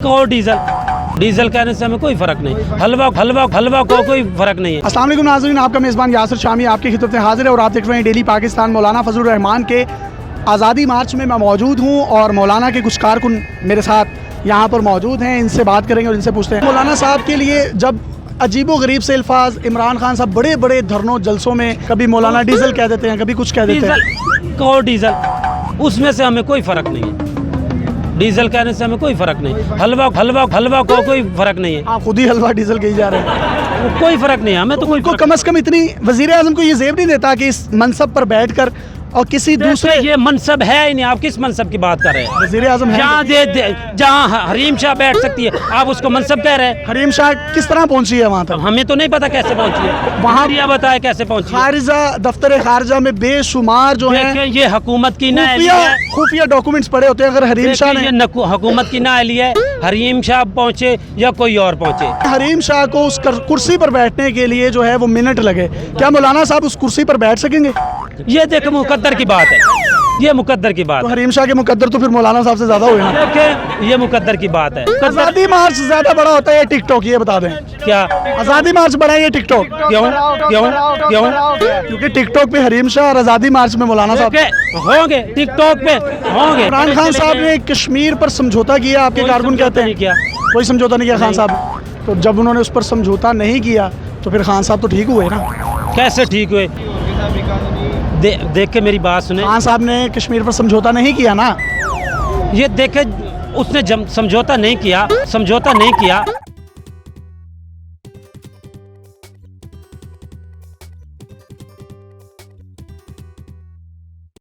और डीजल कहने से हमें कोई फ़र्क नहीं। हलवा को कोई फ़र्क नहीं है। अस्सलाम वालेकुम नाज़रीन, आपका मेज़बान यासिर शामी आपकी खिदमत में हाजिर है और आप देख रहे हैं डेली पाकिस्तान। मौलाना फजलुर रहमान के आज़ादी मार्च में मैं मौजूद हूँ और मौलाना के कुछ कारकुन मेरे साथ यहाँ पर मौजूद हैं। इनसे बात करेंगे और इनसे पूछते हैं मौलाना साहब के लिए जब अजीबो गरीब से अल्फाज इमरान खान साहब बड़े बड़े धरनों जलसों में कभी मौलाना डीजल कह देते हैं, कभी कुछ कह देते हैं। डीजल उसमें से हमें कोई फ़र्क नहीं है। डीजल कहने से हमें कोई फ़र्क नहीं। हलवा को कोई फ़र्क नहीं है। आप खुद ही हलवा डीजल कही जा रहे हैं। कोई फ़र्क नहीं है हमें तो कोई को कम से कम इतनी वज़ीर आज़म को ये ज़ेब नहीं देता कि इस मनसब पर बैठकर और किसी दूसरे ये मनसब है ही नहीं। आप किस मनसब की बात कर रहे हैं? वज़ीर आज़म जहाँ हरीम शाह बैठ सकती है आप उसको मनसब कह रहे हैं। हरीम शाह किस तरह पहुंची है वहाँ तक? हमें तो नहीं पता कैसे पहुंची है। वहाँ बताए कैसे पहुंची है। खारिजा दफ्तर खारिजा में बेशुमार जो है ये हुकूमत की खुफिया डॉक्यूमेंट्स पड़े होते हैं। अगर हरीम शाह ने हुकूमत की नाअहली है, हरीम शाह पहुंचे या कोई और पहुंचे, हरीम शाह को उस कुर्सी पर बैठने के लिए जो है वो मिनट लगे, क्या मौलाना साहब उस कुर्सी पर बैठ सकेंगे? ये देखो मुकद्दर की बात है। ये मुकद्दर की बात तो हरीम शाह के मुकद्दर तो फिर मौलाना साहब से ज्यादा हुए ना। देखिए ये मुकद्दर की बात है। आज़ादी मार्च ज्यादा बड़ा होता है या टिकटॉक? ये बता दें क्या आज़ादी मार्च बड़ा है या टिकटॉक? क्यों? क्योंकि टिकटॉक पे हरीम शाह और आज़ादी मार्च में मौलाना साहब होंगे, टिकटॉक पे होंगे। इमरान खान साहब ने कश्मीर पर समझौता किया, आपके कारकुन कहते हैं क्या कोई समझौता नहीं किया खान साहब। तो जब उन्होंने उस पर समझौता नहीं किया तो फिर खान साहब तो ठीक हुए ना? कैसे ठीक हुए? देख के मेरी बात सुने। खान साहब ने कश्मीर पर समझौता नहीं किया ना। ये देखे उसने समझौता नहीं किया